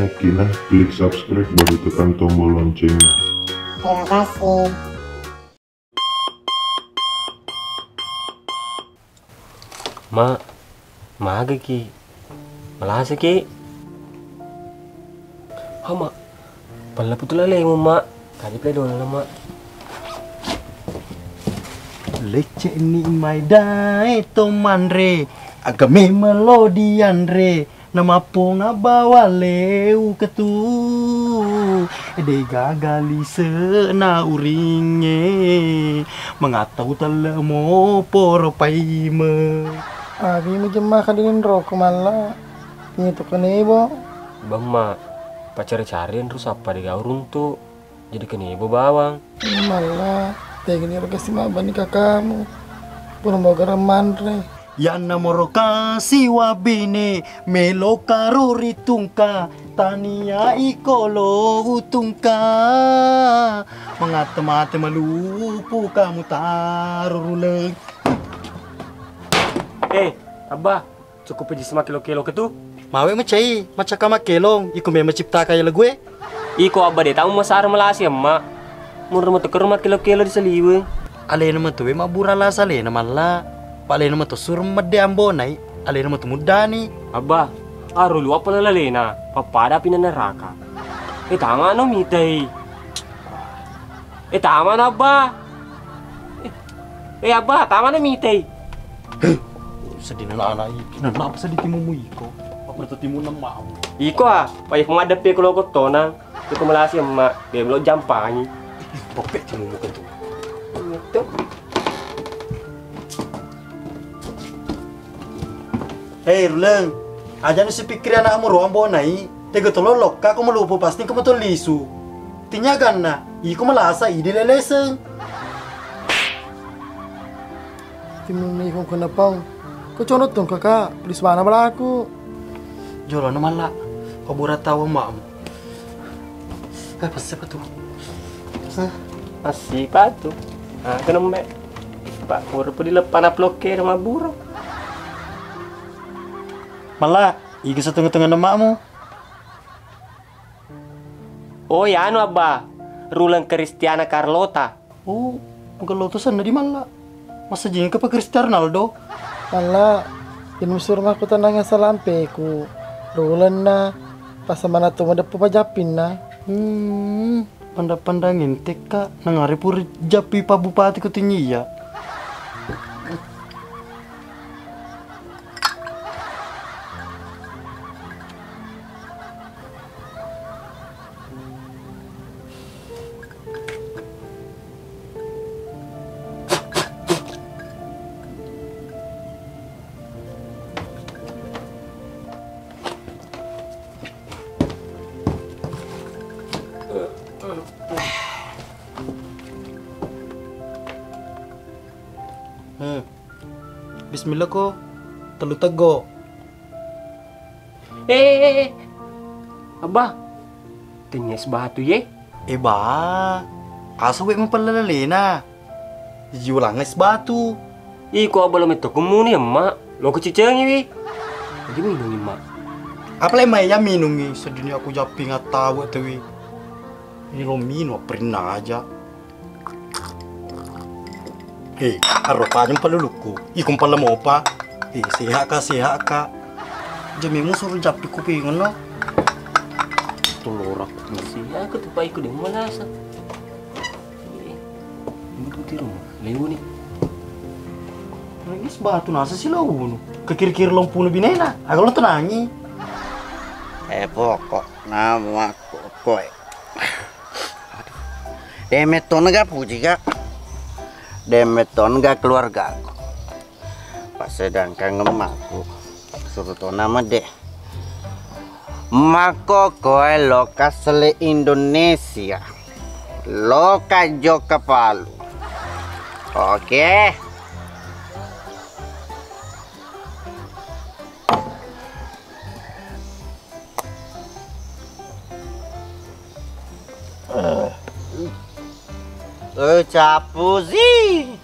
oke nah klik subscribe baru tekan tombol loncengnya. Terima kasih. Mak ki, malas ki. Mak, pala putul lele mo mak. Kali play doon na mak. Lecce ni maidai tomandre agame melodian re nama ponga bawa leu ketu de gagali sena uringe mengatau telemo poro paime abi mo jemah kadinin roko mala itu kanebo Bang mak, pacar-carin terus apa di gaurun tuh jadi kenibo bawang. mala tegini ro kasi mabani kakamu puno mo garaman re ya namoro kasi wabine melo karuri tungka tania ikolo utungka mengate-mate malupu kamu taruleng. Abah, cukup aja sama kilo-kilo ketu. Mawe macai macam kama kelong iku me mencipta kaya lagu Iko abah deh tahu masar melasi emak. Murah mau teker mat kilo-kilo di seliwe. ale nama tu ma burala sale nama la pale nama tu sur mede ambonai ale nama tu mudani Abah, aru lu apa lalena? Papada pina neraka. Tama no mitay. Tama na abah. Abah, tama na mitay. sedih na anak iki na apa sedih timu mu iko apa tu timu na mau Iko payah menghadapi kalau kau tonang. Iko melasi emak, dia belum jampangi. popek timu mu ketu Itu. hei ruleng aja nu sepikir anakmu ro ambonai tego tololok ka ko melupo pasti ko lisu tinyagan na iko melasa ide leleseng timuni kong kenapang ko conot tong kakak please mana bala aku jolo na mala ko bura tawa mam pasti apa tuh Masih patu. Ah, kenembe. Pak Pur di lepan aploke sama burung. malah iki setengah-tengah namamu Oh ya anu abah. Rulang Cristiana Carlota. oh bukan lotusan di mana masa jeng ke Cristiano Ronaldo mala inusur mah ko tanang salampe ku rulan na pasamana to madapo pajapin na pandang-pandangin teka nangari puri japi pa bupati ko tinyiya Bismillah ko telu tego Abah. Tingnes batu ye. ba asuwe mo palalalena julang es batu Iko abah lo meto kumuni emak. Lo kecicengi wi. Jadi minum emak. apa le mai ya minungi sedunia aku japi ngatawa tewi ini lo minum pernah aja arropa aja paluluku ikum pala mo pa sehat ka jamimu suruh japi kupingan no Tolorak misi. Aku tuh pak ikut deh malasa. Ini di rumah. Lewu nih. Nangis batu nasa sila uno kekir-kir lompuno binena agak lo tenangi pokok nama koe demeton ga puji ga demeton ga keluarga aku pas sedangkan ngemaku suruh to nama deh mako koe loka sele Indonesia loka joka Palu oke. Capu sih.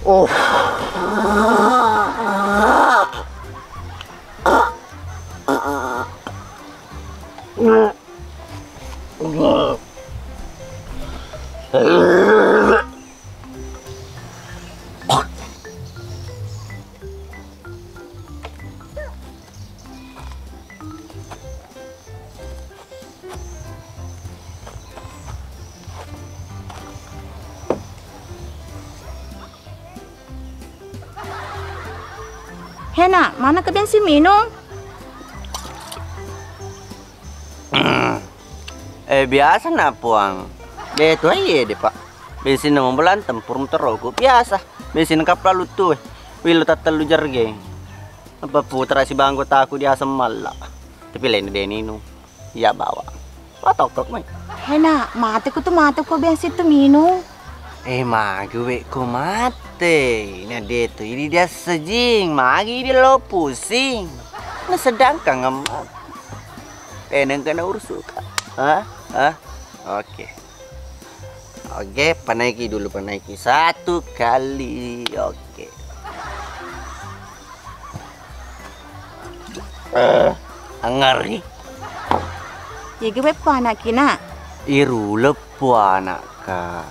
Oh. Hena, mana ke bensin minum? Biasa na puang. Beto aja deh pak. Bensin na bulan tempur motor aku biasa. Bensin kapal lu tuh. Wilu tatal lu jarge. Apa putra si bangku taku dia asam malak. Tapi lain dia nino. Ya bawa. Patok tok mai. Hena, mate ko bensin tu minum. Gue ko mate. Nah dia tuh ini dia sejing. Magi dia lo pusing. Nah sedangkan ngemat. Neng kena ursuka. Hah? Oke. Oke, panaiki dulu panaiki 1 kali. Oke. Ngeri. Ya gue anak kina. Iru lepu anak ka.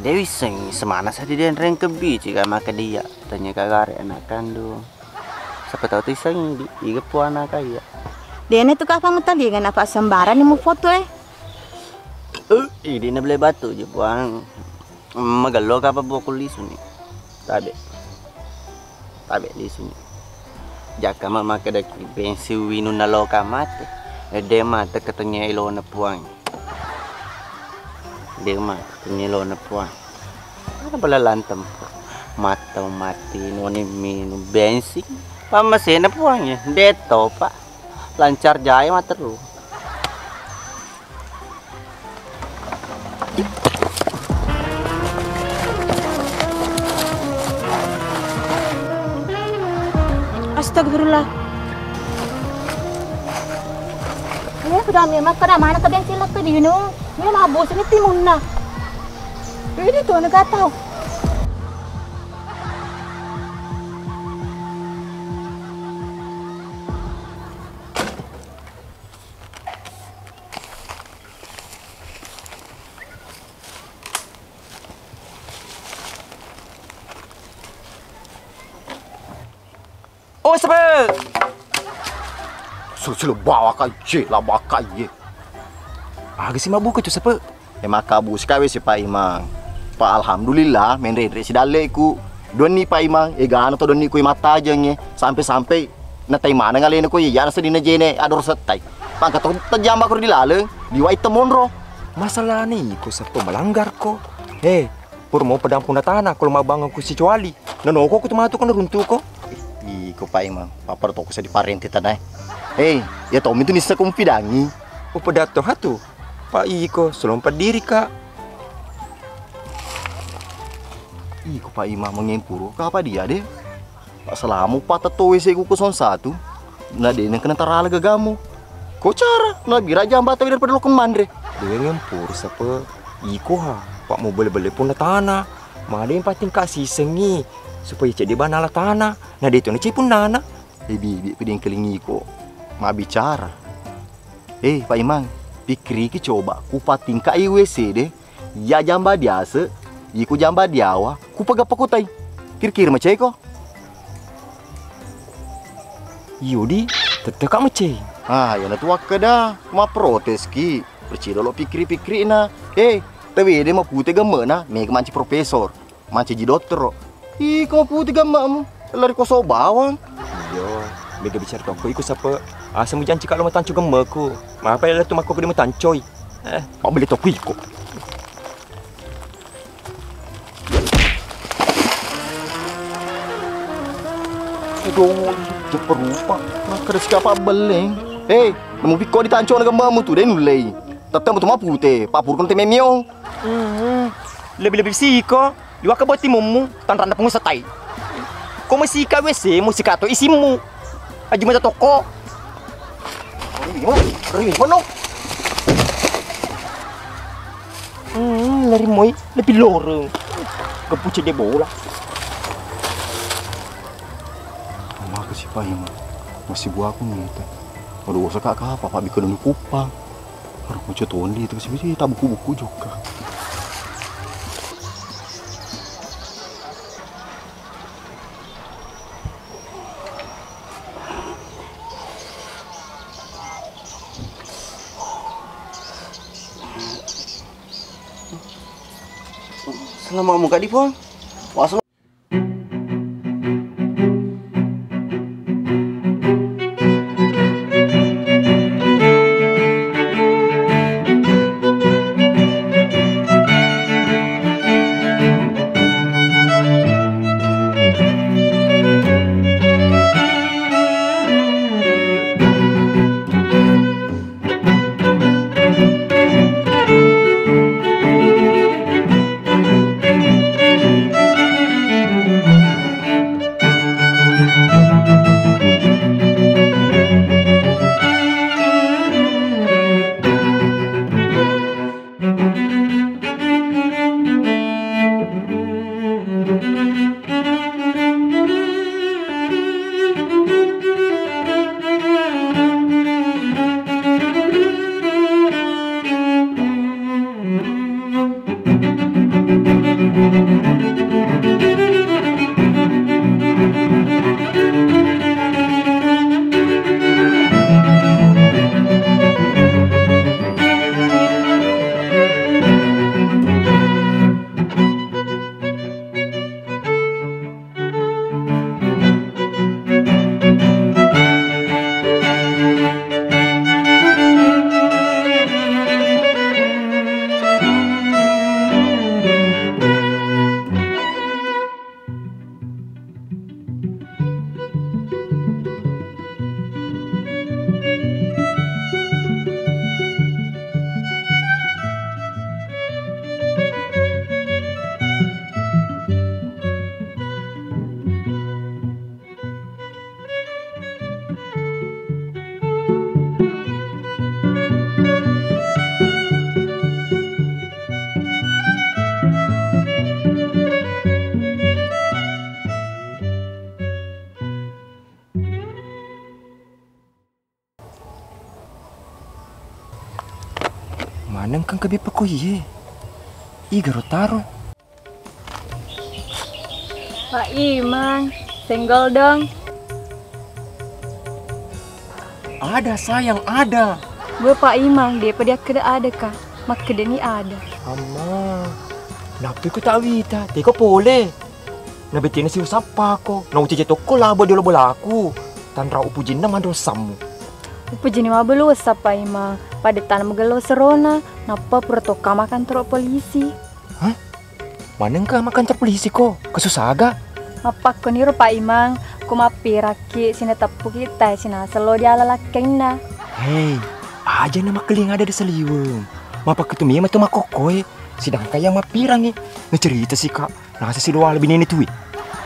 Dewi sing semana saja dia reng kebi jika maka dia tanya kagare anak kandung. Siapa tahu tisang di iga pu anak kaya. Dene tu kapang ngetalingan apa sembaran ni mo foto Ini na beli batu je puang. Magalo ka pa bukol liso ni. Tabe liso ni. Jaka mama kada pensi winu na loka mate. Ede mate katanya ilo na puang. Dia mate katanya ilo na puang. Ada pala lantem mata mati noni minum bensin. Pamasena puang ya. Deto pak. Lancar jaya mah terus. Astagfirullah. Ini sudah memang kada mana ke bensin lah tu di no. Ini mabus ini timun na. Ini tu nak tahu. Oh sebab sudah bawa kaje lah bakai ye. Agak si mabuk tu siapa? Makabu sekali si Pak Imang. Pak alhamdulillah main rede si daleku. Doni Pak Imang gana to doni ku mata aja nge sampai natai mana ngalen ku ya nasa dina jene ador setai. Pangkat to tajam aku di laleng diwai temonro. Masalah ni ku siapa melanggar ko. Pur mau pedang puna tanah kalau mau bangun ku si cuali. Nono ko tu matu kan runtuh ko. Iko Pak Imang, papar to ko sa di parente tanay. Ya Tommy itu nisa kong pidangi. O pedato hatu. Pak Iko, selompat diri kak. Iko Pak Imang mengempuro, kapa dia deh? Pak Selamu patah towe sa ikukuson 1. Na din ang kanantara gagamu. Ko cara, na biraja ang bata daripada lokon mandre. Dia ngempur sapa Iko ha. Pak mau beli-beli pun tanah. Mana yang pating kasih sengi. Supaya jadi banala tanah. Nah dia tu ni cipun nana. Bibi piding kelingi ko. Ma bicara. Pak Imang, pikri ki coba ku pating ka IWC deh. Ya jamba diasa, iku jamba diawa, ku pagapakutai. Kir-kir macai ko. Yudi, tetekak macai. Ya na tuwa ka dah. Ma protes ki. Percira lo pikri-pikri na. Tapi dia mau putih gamma na, may manci profesor. Manci ji dokter. Kau putih gamma mo. Lari ko so bawang. Iyo, bega bicara toko iku siapa? Asa mo janji kalau matancu gemaku. Mapa ila tu mako kedi matancoy. Pak beli toko iku. Aduh, jeperupa. Maka ada siapa beleng. Namu piko di tanco na gamma mo tu, dahil nulay. Tatang mo tu mapute, papurkon te memyong. Lebih-lebih sih ko. Iwa ka boti mumu, tan randa pengusa tai. Kau masih ka WC, musik atau isimu. Aji mata toko. Mana? Lari moi, lebih lorong. Kepucuk dia bola. Pak Imang. Masih buah aku nih. Aduh, usah kak apa Pak bikin dulu kupang. Harus mau cetuan di itu sih tak buku-buku juga. Selama muka di pon. Waslo. Manang kang kabi pa ko ye. Igaro taro. Pak Imang, senggol dong. Ada sayang, ada. Gue Pak Imang, dia pada keda ada kah? Mak keda ni ada. Ama. Napi ko tawita, teko pole. Nabitin si usapa ko. Nang uci toko labo dulu bola aku. Tanra upujin na madosamu. Upujin ma belu sa Pak Imang. Pada tanam gelo serona, napa protoka makan teruk polisi. Hah? Manang ka makan teruk polisi ko? Kasusaga? Apa ko ni Pak Imang? Kumapiraki sinatapu kita sinasalo di alalaking na. Hei, aja nama keling ada di seliweng. Mapa ketumi matu makokoy. Sidang kaya mapirang ngecerita sih kak. Nasa si doa lebih nini tuh.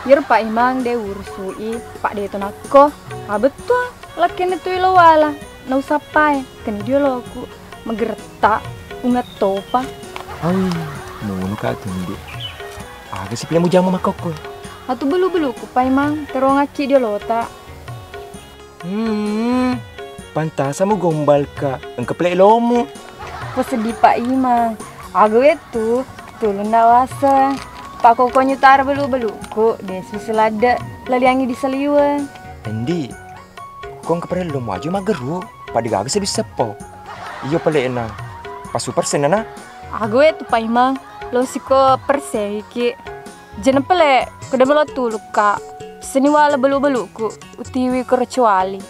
Yur Pak Imang de ursui Pak de itu nako. Betul, lakin itu lo wala. Nau sapai, kani dia lo aku menggertak ungat topa. Awi, mau kak tundi. Aga si pilih jamu makokoy. Atu belu-belu ku Pak Imang, terong aki dia lo tak. Pantas mo gombal ka. Ang kaplay lomo. Sedih Pak Imang. Aku itu tulun dawasa. Pak Koko nyutar belu-belu ku. Dia susulada laliangi di seliwan. Hindi. Kung kapre lo mo aja mageru. Padigaga sa bisapo. Iyo pala na. Pasuper na. Aku itu Pak Imang. Lo siko perse ki. Jangan pala kuda melo tuluk ka. Seniwala belu-belu ku. Utiwi kecuali.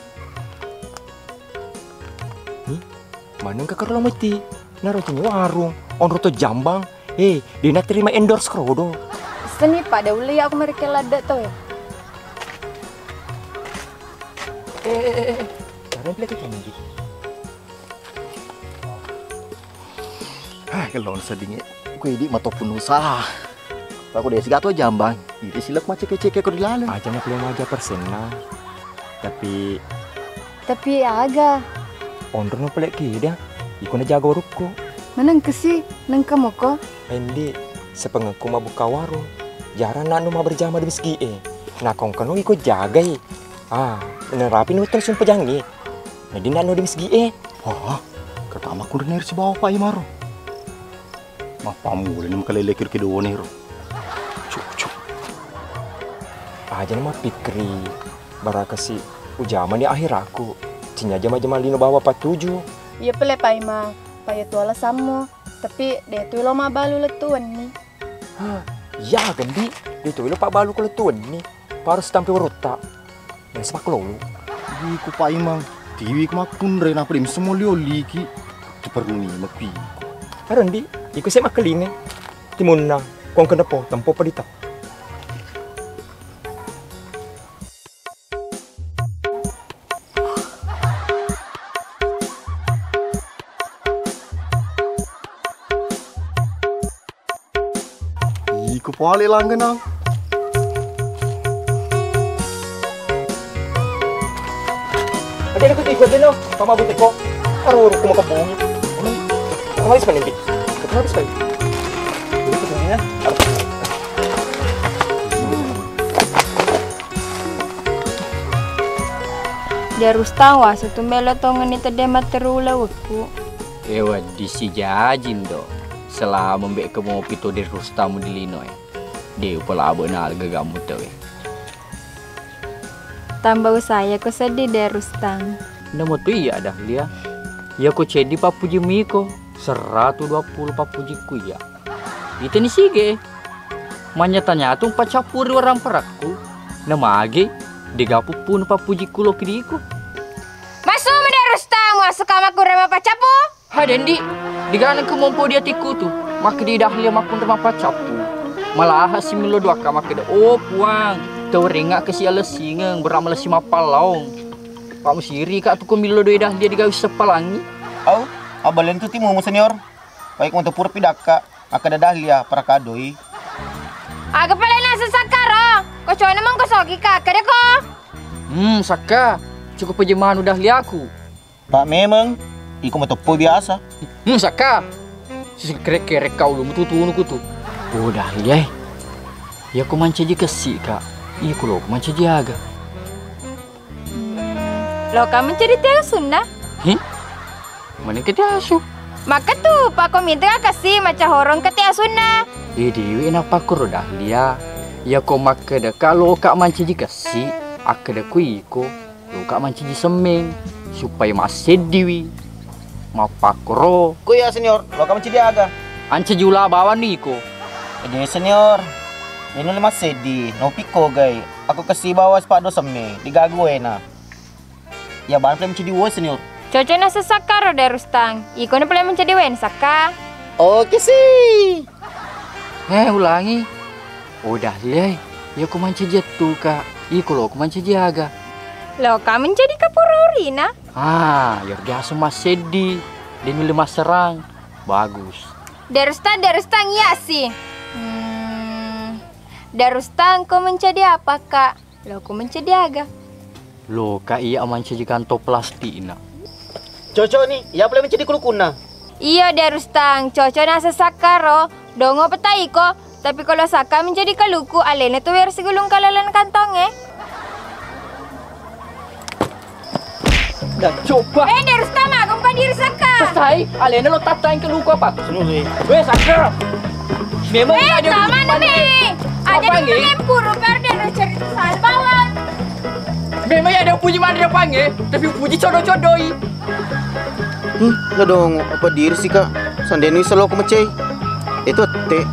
Manang kakar lo mati. Naruto warung. On roto jambang. Dia nak terima endorse krodo. Seni Pak, dah ulai aku mereka lada tau ya. Jangan pelak kita nih. Kalau sedingnya, aku ini matopun usaha. Aku desi gato jambang. Ini silap macam kecek aku dilalu. Aja nak belum aja persena. Tapi aga. ondro no pelak kita. Iko na jago ruko. Manang kesi, nang kamu ko? Hindi, sepengaku mabuka warung. Jarang nak numa berjama di meski Nakong kanu iko jaga Nerapin betul sumpah jangi. Nah, dia nak noding segi Wah, kata amak kuda ner si bawa Pak Imar. Mapamu boleh nem kali lekir kedua ner. Cuk. Aja nama pikri. Barakasi ujaman di akhir aku. Cinya jama-jama lino bawa 47. Iya pele Pak Imang. Paya tuala samo. Tapi dia tu lo mabalu letuan ni. Ya gendi. Dia tu lo pak balu kalau tuan ni. Harus tampil rotak. Dan semak lolo. Iku Pak Imang. Tiwi kemakun ren apa dim semua lioli ki. Diperlui makui. Karendi, iku saya makeline. Timunna, kong kena po tempo padita. Iku pale langgenang. Ada aku ikut dulu, sama butik kok. Aru aku mau kebungi. Kamu habis panen, kamu habis panen. Dia rustawa satu melo tongan itu dia materula aku. Ewa di si jajin do. Selama mbek kamu pito di rustamu di lino dia pola benar gagamu tu Tambah saya ko sedih deh Rustang. Nama tu iya dah dia. Ya ko cedi papuji miko 120 papuji ku ya. Itu ni sige. Manyatanya tu pacapur orang perakku. Nama age digapu pun papuji kulo kidiku. Masuk deh Rustang, masuk kamar ku rema pacapu. Ha dendi, digana ku mompo dia tiku tu. Maka di dahlia makun rema pacapu. Malah hasimilo dua kamar keda puang. Tau ringak ke si alesingeng beramal si mapalaong. Pak musiri kak tu kumilo doi dah dia digawi sepalangi. Au, abalen tu timu mu senior. Baik untuk pur pidaka, akada dahlia para kadoi. Aga pala na sa sakaro. Ko choy naman ko sogi ka kada ko. Saka. Cukup pejemahan udah liaku. Pak memang iku matopo biasa. Saka. Si kerek-kerek kau lu mutu-tunu ku tu. Udah liai. Ya ku mancaji kesi kak. Iya kulo macam jaga. Lo kamu jadi tiasun na? Mana ke tiasu? Maka tu pak komite kasih macam horong ke tiasun na. Dewi nak pakur dah dia. Ya ko maka dah kalau kak macam jika si, akada kuiko, lo kak macam ji semeng supaya masih diwi. Ma pakro. Ku ya senior, lo kamu cedi aga. Anca jula bawa niko. Jadi senior. Ini lima sedi, no piko gay. Aku kasih bawa sepado seme, digagu na. Ya bahan pelem cedi wo senior. Cocok na sa sakaro deh Rustang. Iko na pelem menjadi wen saka. Oke sih. Ulangi. Udah liai. Ya ku manca jatuh kak. Iko lo ku manca jaga. Lo kamu jadi kapurori na? Ya biasa mas sedi. Dan milih mas serang. Bagus. Darustang ya sih. Darustang kau menjadi apa kak? Lo kau menjadi aga. Lo kak iya menjadi kantong plastik na. Cocok nih, ya boleh menjadi kulukuna. Iya Darustang, cocok nasa sakaro. Dongo petai ko. Tapi kalau saka menjadi kaluku, alena tu biar segulung kalalan kantong Dah coba. Darustang aku bukan diri saka. Selesai, alena lo tatain keluku apa? Weh saka. Memang ada mana nih? Ada di lempur, dan cerita soal bawang. Memang ada puji mana panggil, tapi puji codoh-codoi. Lah dong, apa diri sih kak? Sandeni selalu aku mecai. Itu teh.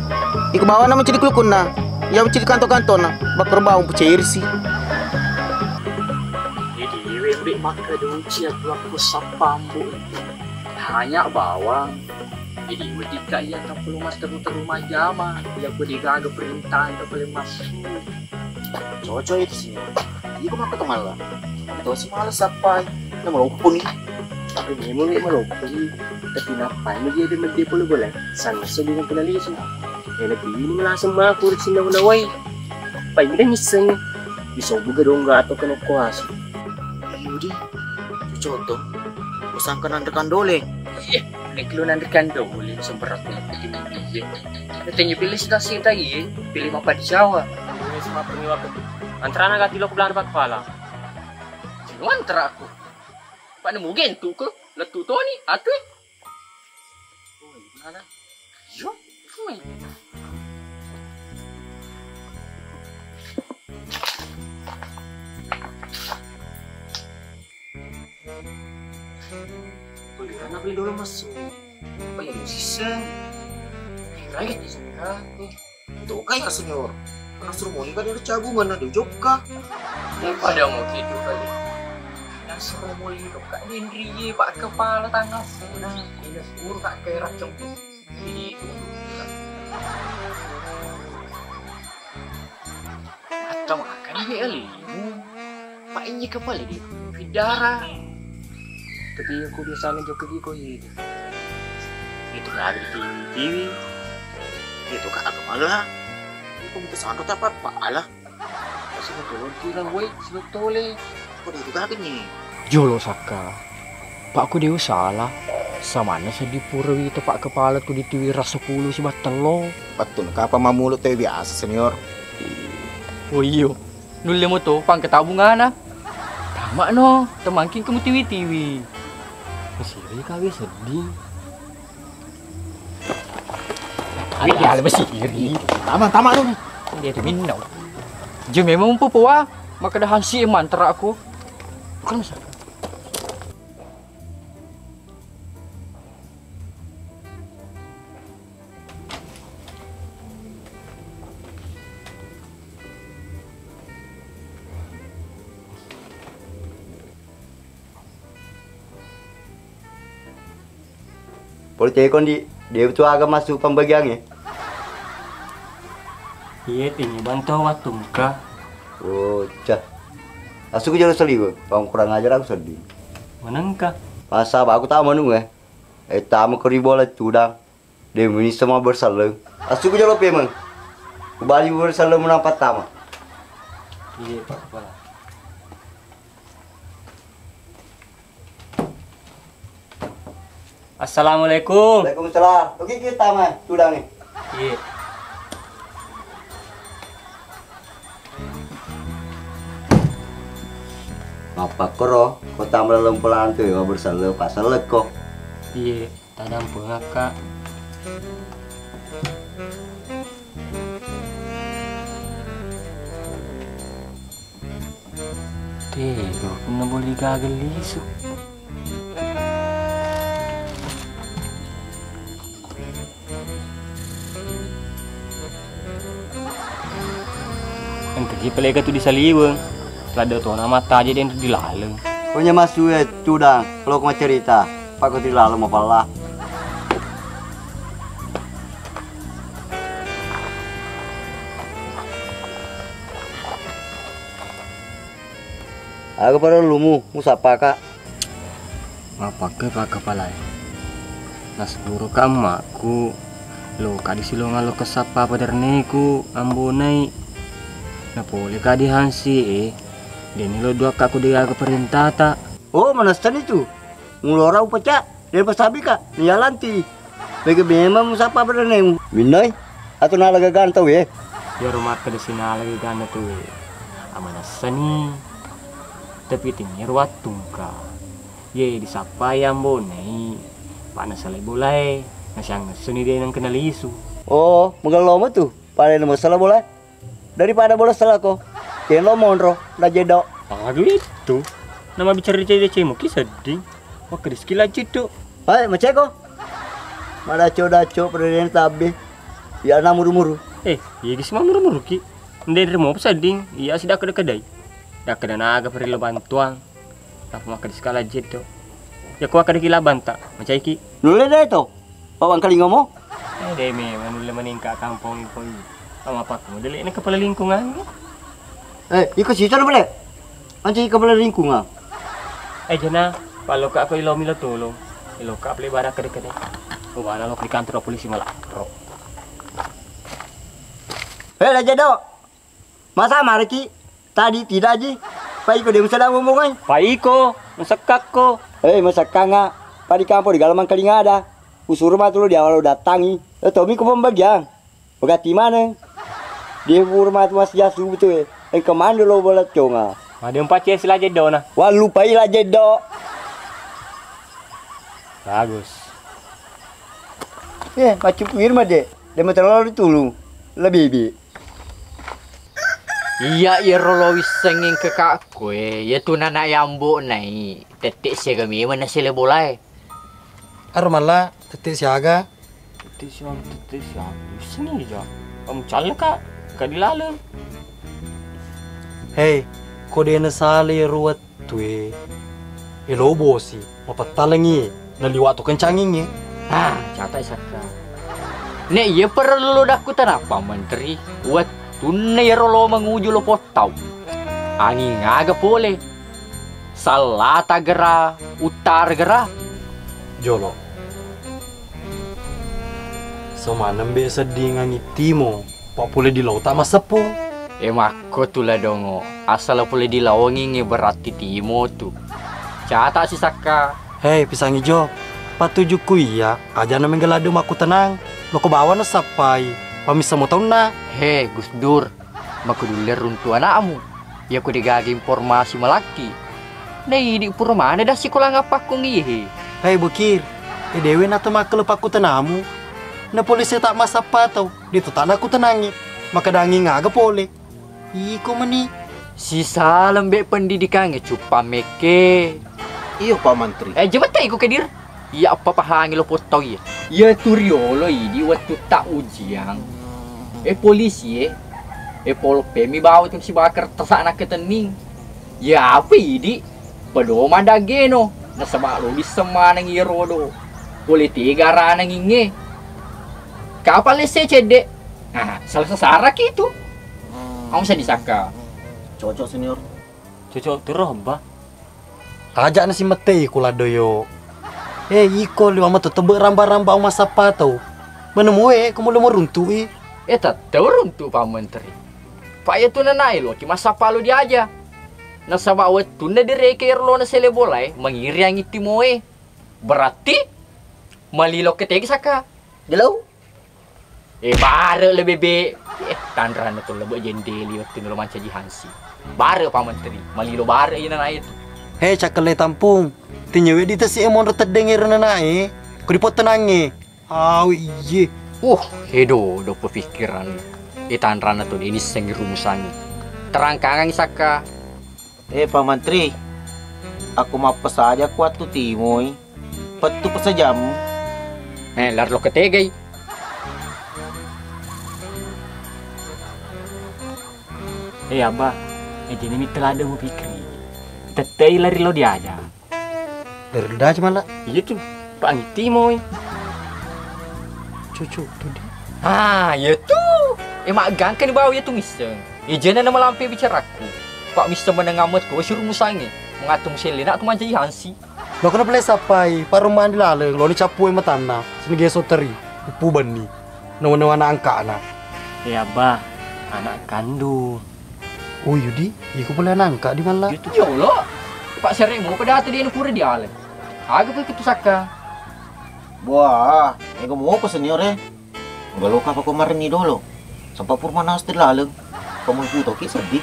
Iku bawa nama cedi kulukuna. Ya cedi kantor-kantor na. Bakar bau pecair sih. Jadi webek maka dunci aku sapambu. Hanya bawang. Jadi ketika ia tak perlu mas teru-teru majama, ia pergi gagal perintahan tak boleh masuk. Cocok itu sih. Iku maka kemala. Itu sih malas apa? Nama lupa nih. Tapi memang dia melopi. Tapi ngapain dia ada mende boleh. Sana saya dengan penalisi. Lebih ini malah sama aku di sini nawai. Pai dia nyiseng. Bisa juga dong atau kena kuas. Yudi. Cocok. Usangkan andekan dole. Kelunan rekan boleh semberat dia. Katanya pilih stasi tadi, pilih apa di Jawa. Ini semua perniwa aku. Antara naga tilo ke belakang kepala. mantra aku. Pak nemu gentu ke? Letu to ni, atu. Oh, mana? Yo, kau. Anak beli dulu masuk. Apa yang sisa? Rakyat di sana. Tuh kayak senior. Kasur mau nikah dari cagungan ada jokka. Pada mau gitu kali. Kasur mau hidup kak Dendri pak kepala tangan. Nah, ini suruh kak kerak cengkuk. Itu. Atau makan dia ali. Pak ini kepala dia. Fidara. Tapi aku biasanya jok pergi kau ini. Itu lagi di TV. Itu kak aku malah. Aku minta sandot apa lah. Sebetulnya kira woi sebetulnya. Kau itu kak ini. Jolo Saka. Pak aku dia salah. Samana saya di Purwi itu pak kepala tuh di TV ras 10 si batelo. Betul kah apa mulut teh biasa senior. Oh iyo. Nulle mo to pang ketabungan na. Tama no. Temangkin kamu TV. Masiri kali sedih. Ada lebih siri. Tama dong. Dia tu minau. Je memang pupuah. Maka dah hansi mantra aku. Bukan masalah. Politik kondi dia tu agak masuk pembagiannya. Iya tinggi bantu waktu muka. Oh, cah. Aku jadi sedih, bang kurang ajar aku sedih. Manangka? Masa aku tahu mana tamu keribola tudang. Dia ini semua bersalah. Aku jadi lupa emang. Kembali bersalah menampak tamu. Iya pak kepala. Assalamualaikum. Waalaikumsalam. Oke kita mah tudang ni. Iya. Apa koro? Kau tambah lempelan tu, kau bersalah pasal lekok. Iya, tak ada kak. Tega, kena boleh gagal isu. Yang kerja pelega tu disaliwang. Selada tu nama taji dia tu dilalang. Punya masuk tudang. Kalau kau cerita, pak kau dilalang mau pala. Aku perlu lumu, musapa kak. Apa ke pak kepala? Nas buru kamaku. Lo kadi silongan lo kesapa padarneku ambonai. Na boleh kadi hansi Deni lo dua kaku dia ke perintah tak. Oh mana stan itu? Ngulora upacak dari pasabi kak. Nialanti. Bagi memang musapa padarne. Minai atau nalaga gantau ya? Ya rumah ke di sini lagi gana tu. Amana sani. Tapi tinggal waktu ka. Ye disapa yang bonai. Panas salai boleh. Nasyang seni dia yang kenal isu. Oh, mengeloma tuh. Pada masalah bola. Daripada bola salah kok. Yang lo monro, dah jedok. Aduh itu. Nama bicara dia cemuk sedih. Wah keriski lagi tu. Hai, macam kok. Mana coda presiden tabe. Ya na muru-muru. Iya di semua muru-muru ki. Ndai mau seding. Iya sudah kedai. Dah kena naga perlu bantuan. Apa makan skala jedo. Ya kau akan kila banta. Macam iki. Nule dah itu. Bawang kali ngomong. Deh memang nule meningkat kampung itu. Sama apa kamu dulu ini kepala lingkungan. Ikut sih sana boleh. Anci kepala lingkungan. Jana, kalau kak aku ilo milo tolong. Ilo kak beli barang kedai. Kau mana lo di kantor polisi malah. Dah jedok. Masa mariki tadi tidak aja. Pak Iko dia sedang ngomong kan? Pak Iko, masak ko. Masak nga. Pak di kampung di Galaman kali nggak ada. Usur mah tuh di awal datangi. Tommy kau pembagian. Berarti mana? Dia rumah tu masih jasuh betul. Yang kemana lo boleh conga? Ada 4 CS lah jedo nah. Wah lupailah jedok. Bagus. Macam firma dek. Dia mau terlalu tulu. Lebih bi. Iya rolo wisengin ke kak kue. Ya tu nana yambo nai. Tetek siaga mi mana sile bolai. Armala tetek siaga. Tetek siapa? Sini aja. Kamu cale kak. Kadilala. Hei, kode na sali ruwat tue. Elo bosi, mapatalangi. Naliwa to kencangin Ah, catai saka. Nek ye perlu dakutan apa menteri? Wat tunne rolo menguju lo potau. Angin aga boleh. Salata gera, utar gera. Jolo. Semanam be sedih ngangi timo. Pak pule di laut ama sepung. Mako tula dongo. Asal boleh dilawangi berarti timo tu. Cata si saka. Hei, pisang hijau. Patujuku iya, aja na menggeladu maku tenang. Lo ke bawah na sapai. Pamisa mo tahu na. Hei, Gus Dur. Maku dulu runtu anakmu. Ya ku digagi informasi melaki. Nei di purmana dah si kulang apa kong ihi. Hei Bukir. Dewi na tumakal paku tenamu. Na polisi tak masapa tau. Dito tanah ku tenangi. Maka dangi ngaga pole. Iko mani. Si salam be pendidikan cupa meke. Iyo Pak Menteri. Jemata iku kedir. Ya apa pahangi lo potau ya. Ya turiolo ini waktu tak ujian. Polisi polope mi bawa tu si bakar tersana ketening. Ya apa ini? Pedoman dageno. Nasabak lo bisa mana ngirodo. Politik garana nginge. Kapal lese cedek. Nah, salah sasarak itu. Kamu bisa disangka. Cocok senior. Cocok terus mbak. Ajak nasi mete kula doyo. Iko liwa matu tebek ramba-ramba masa apa tau. Menemui kamu lu meruntui. Tak tahu runtu Pak Menteri. Pak ya tu nanai lo, ki masa palu dia aja. Nasaba awet tu na direke lo na sele bolai mengiri yang itu moe. Berarti malilo ketegi saka. Jelau. Bare le bebe. Tandran itu lebo jendeli waktu lo manca jihansi. Bare Pak Menteri, malilo bare ina na itu. Hei cakale tampung. Tinyewe di tesi emon retet denger nanae. Ku dipot tenange. Iye. Hedo do pepikiran. Tandran itu ini sengi rumusangi. Terangkangan saka. Pak Menteri. Aku mau pesaja kuat tu timoy. Petu pesajamu. Lar lo ketegay. Abah. Jadi ini telah ada mau pikir. Tetei lari lo dia aja. Dari dah aja malah. Iya tuh, Pak Ngiti moy. Cucu tuh dia. Ya tuh. Mak gangkan di bawah ya tuh miseng. Jangan nama lampi bicaraku. Pak miseng menengamet ko suruh musangi. Mengatung selena tu manja hansi. Lo kena play sapai, paruman dilaleng, lo ni capue matana. Sini geso teri. Upu bani. Nawa-nawa na angka na. Abah, anak kandung. Oh Yudi, iku boleh nangka di mana? Itu jolo. Pak Seremu pada hati dia nukure dia ale. Agak pun kita saka. Wah, ego mau apa senior Galo ka pa kemarin ni dolo. Sampai purma nastir laleng. Kamu puto ki sedih.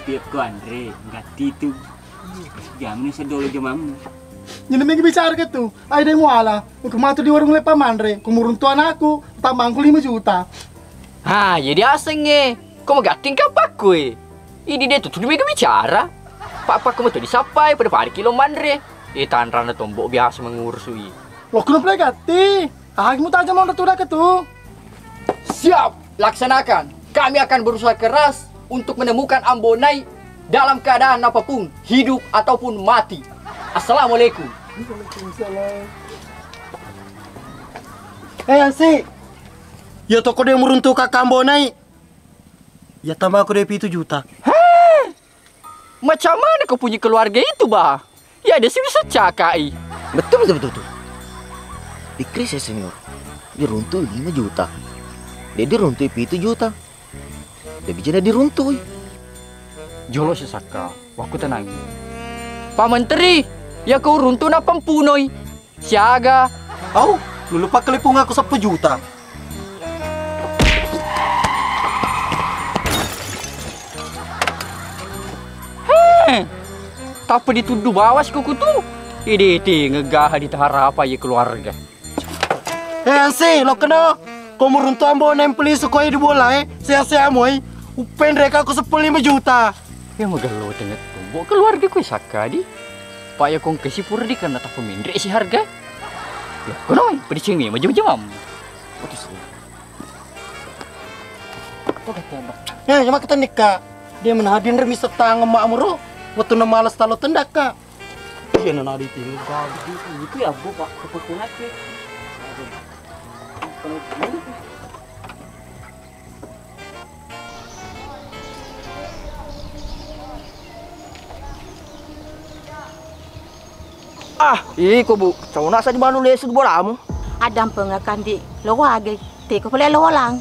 Tiap ko Andre, ngati tu. Jamin sa dolo jamam. Jadi may bicara ka tu. Ay day mo ala. Kumato di warung lepa mandre. Kumuruntuan aku. Tambang ko 5 juta. Jadi asing Kau magating ka pa ko Ini dia tuh may bicara. Pak kamu tuh disapai pada pari kilo mandre. Tanran na tombok biasa mengurusui. Lo kena play gati. Mo taja mau natura ka tu. Siap, laksanakan. Kami akan berusaha keras untuk menemukan Ambonai dalam keadaan apapun, hidup ataupun mati. Assalamualaikum. Asik. Ya toko dia meruntuh kakak Ambonai. Ya tambah aku DP 7 juta. Macam mana kau punya keluarga itu, bah? Ya ada sih bisa cakai. Betul. Pikir saya senior. Dia runtuh 5 juta. Dia runtuh 7 juta. Dia bicara diruntuh. Jolo sesaka, waktu tenang. Pak Menteri, ya kau runtuh na pempunoi. Siaga. Lu lupa kelipung aku 10 juta. Tapi dituduh bawas kuku tuh. Ini ngegah di tahara apa ya keluarga. Ansi, lo kena. Kau meruntuh ambo nempeli sukoi di bola Sia-sia moy. Upen mereka aku 15 juta. Ya magalo tengah tumbok keluarga ko sakadi. Pak ya kong kasi pura di karena tak pemindre si harga. Ya kono pedi cimi macam-macam. Putus. Cuma kita nikah. Dia menadin remis setang emak amro. Waktu nama malas talo tendak kak. Iya nana di tinggal Itu ya bu pak kepukuhan ke. Iko bu, cau nak sa di manu lesu di bolamu. Adam pengakan di lawage, teko pala lawalang.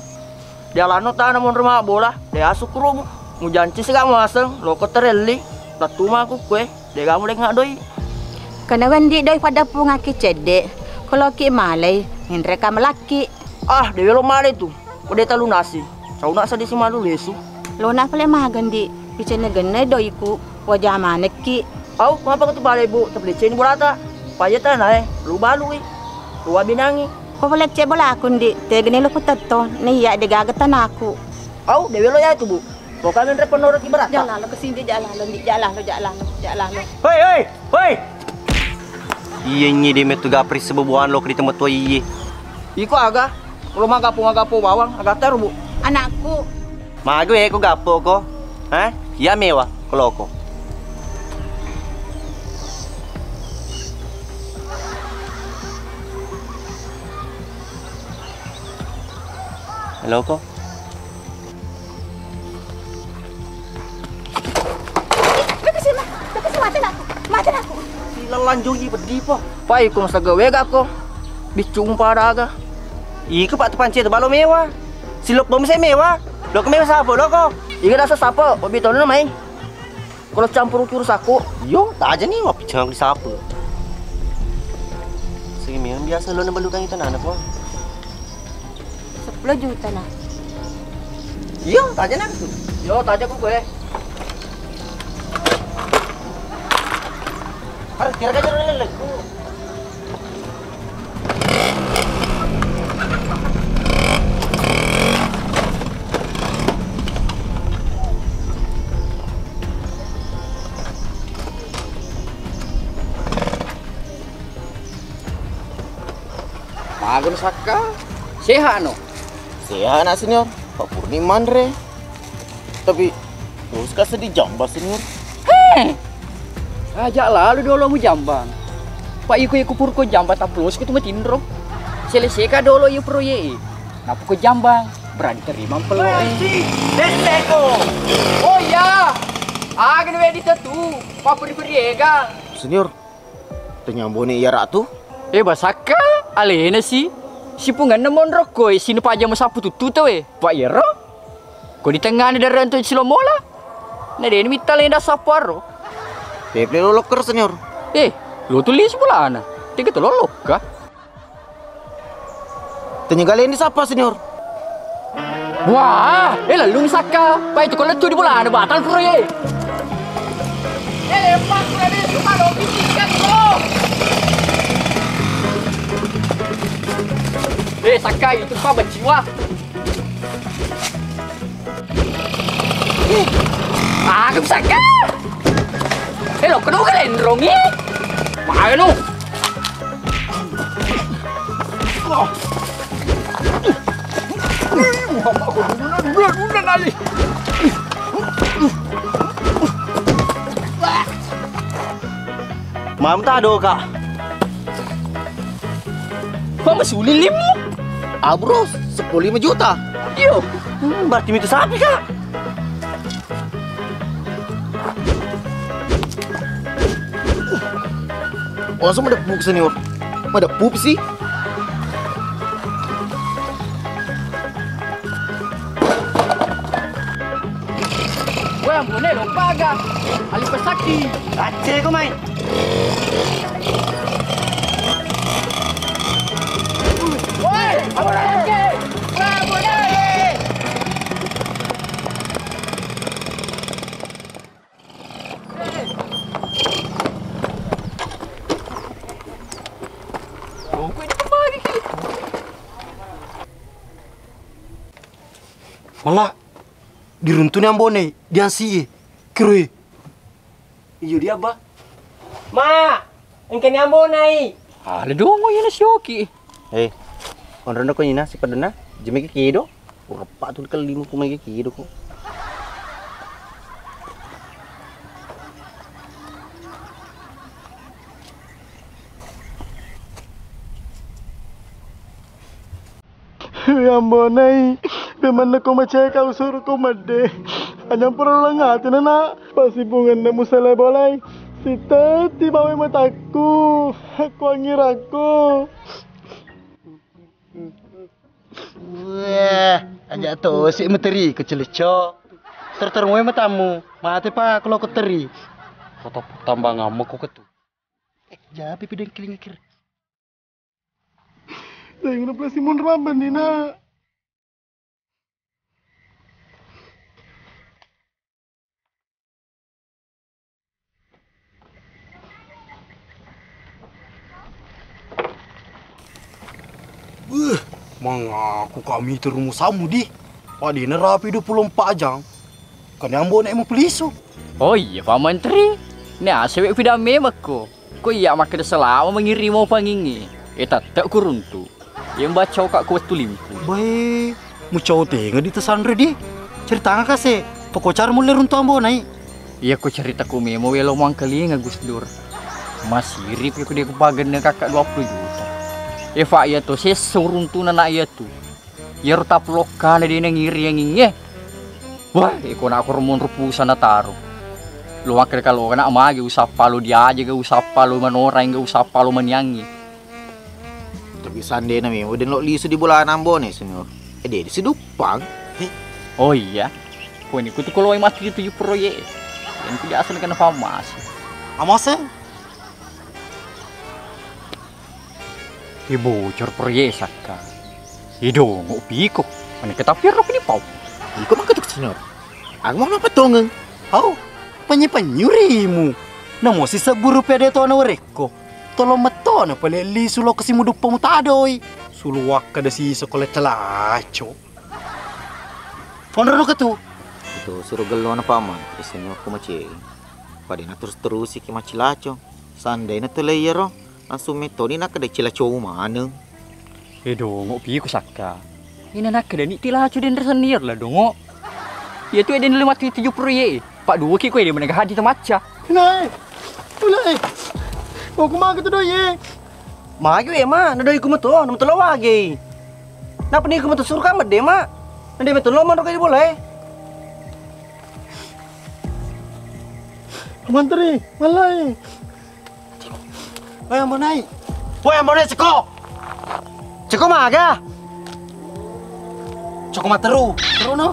Dia lano tanah mon rumah bola, dia asuk rumu. Mujanci sih kamu aseng, lo kotereli, tatuma aku kue, dia kamu lagi doi. Karena wendi doi pada pungaki cedek, kalau ki malay, mereka melaki. Dia lo malay tu, udah talu nasi. Cau nak sa di si manu lesu. Lo nak pala magan di, bicane gane doi ku, wajah manek ki. Ngapa kau balai bu? Tapi cini bolata. Payah tanah lu balu lu binangi. Kau boleh cek bola aku di, tegene lo kutato, nih ya degagatan aku. Dewi lo ya itu bu. Kau kami entrepreneur ibarat. Jalan lo kesini jalan lo. Hei. Iya nyi di metu gapri sebubuhan lo ke di tempat tua iya. Iko agak. Kalau magapo bawang agak teru bu. Anakku. Mago ko gapo ko. Ya mewah kalau ko. Halo ko. Mati aku. Sila lanjui pedi po. Pai ko sa gawe ko. Bicung pada aga. Iko pak tepan itu balo mewah. Silok bom saya mewah. Lo ke mewah sapa lo ko? Ika rasa sapa? Pabito na main. Kalau campur curus aku, Yo, tak aja nih ngopi jangan di sapa. Sige memang biasa lo nabalukan itu anak ko. 10 juta na. Yo, tak aja nak tu. yo taja ko gue. Harus kira-kira jalan lagi. Magun saka. Sehat no. Sehat nak senior. Pak Purniman re. Tapi terus ka sedih jambas senior. Ajak lalu dulu mu jambang. Pak iku purko jambang tak plus kita matindro. Selesai dulu yu proyek. Napa ko jambang? Berani terima pelo. Deseko. Oh ya. Agak wedi tu. Pak peri-periega. Senior. Tenyambone ya ratu. Basaka. Alena sih. Si pungan namon rokoi sini pajang masapu tutu tu Pak Yero. Kau di tengah ni dari untuk silomola. Nah dia ni minta lenda saparo. Teple lo loker senior. Lo tulis pula ana. Tiga tu lo loka. Tanya kalian ini siapa senior? Wah, lalu ni saka. Pak itu kalau tu di bola ana batal proyek. Pak proyek cuma lo biskan lo. Sakai itu apa berjiwa? Aku Saka. Lo kedua kalian rongi? Mana lo? Udah kali. Mam tak ada kak. Mama sulit limu. Bro, 15 juta. Yo, Berarti itu sapi kak. Langsung ada pup senior. Ada pup sih. gue yang boleh lo paga. Ali pesaki. Aceh kau main. Woi, apa lagi? Wah, boleh. dong, kau ini kembali gitu. Malah diruntun yang bone, dia si kiri. Iyo dia ba? Ma, engke ni ambo nai. Ala dong, kau ini si Oki. Onrono ko ina si padana, jemi kido. Urapa tu kelima kumai kido ko. Yang bonai, bagaimana kau macam kau suruh kau made? Hanya perlu ngati nana, pasti bungan nemu selai bolai. Sita tiba mataku, aku angin aku. Wah, ajak tu si materi kecil-kecil. Tertermuai matamu, mati pak kalau kau teri. Kau tambah ngamuk kau ketu. Jangan pipi dan keling kir. Saya ingin pelasi mun ramban ni nak. Mengaku kami terumusamu di. Padina rapi 24 jam. Kan yang boleh mau pelisu. Oh iya Pak Menteri. Ni asewek pidame mako. Ko iya makan selama mengirim pangingi. Tak kuruntu. Yang baca kak kuat tulimpu. Baik, mu cau tengah di tersandre di. Cerita ngak kasih. Pokok cara mulai runtuh ambo naik. Iya ko cerita ku memo welo mang kali ngagus dur. Masih rip aku dia kebagian kakak 20 juta. Eva iya tu saya suruntu nana iya tu. Ya ruta pelokan dia ngiri yang ingin. Wah, iko nak aku rumun rupu sana taruh. Lu akhir kalau kena magi usah palu dia aja gak usah palu manorang gak usah palu menyangi. Tapi sande na memo den lo lisu di bola nambo nih senyor. Dia di sidupang. Oh iya. Ko ini kutu kalau mati di 7 proyek. Yang tidak asal kena famas. Amase? Ibu bocor proyek saka. Ido ngopi kok. Mana ketapir rok ni pau. Iko mah ketuk senyor. Aku mau apa tongeng? Au, penyurimu. Namo si seburu pede to na reko. Tolong metona pale li sulo kasi mudu pamutadoi. Suluwak kada si sekolah telaco. Ponro ka tu. Itu suruh gelo na paman. Senyor ko mace. Padina terus si macilaco. Sandai na telayero. Langsung metode nak kada cilaco mana. Edo ngopi ko saka. Ini nak kada ni tilaco den resenir lah dongo. Ya tu den 57 proyek. Pak dua ki ko dia menegah hadi temaca. Nai. Ulai. Mau kemana tu doye? Maju ema, nadoi kumato, namatolo wagi. Napa ni kumato suruh kamat deh mak? Nadoi matolo man kayak boleh. Menteri, malai. Woi ambo nai. Woi ambo nai ceko. Ceko maga. Ceko materu. Teru no.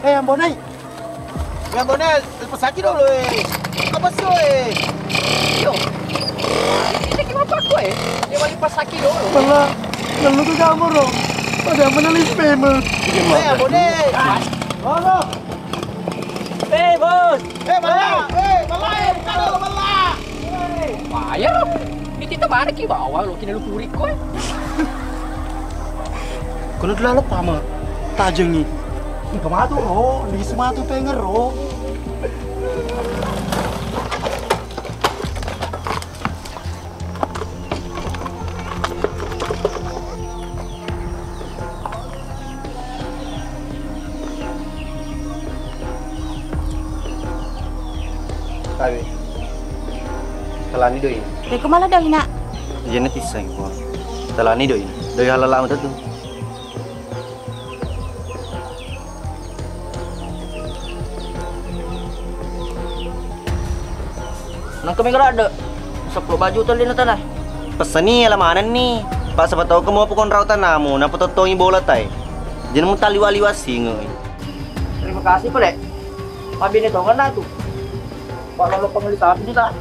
Ambo nai. Ambo nai, lepas sakit dulu Apa sih Yo. Ini kenapa kau Dia balik pas sakit dulu. Malah, lalu ke kamu dong. Pada menulis payment. Ambo nai. Halo. Bos. Malah. Kado malah. Bayar. Ini kita mana ki bawa lo kini lu kurik kau. Kono dulu pama. Tajengi. Kemana ro? Di semua tu pengen ro. Tahu. Telani doi. Reko malah doi nak. Jana tisai ko. Telani doi. Doi halala tu. Nang kami ada 10 baju tali na tanah. Pesan ni alamanan ni. Pak siapa tahu kamu apa konrautan namu, napa totongi bola tay. Jangan mu tali wali wasing. Terima kasih pole. Pabi ni tongan na tu. Pak lalu pengelitap ni ta.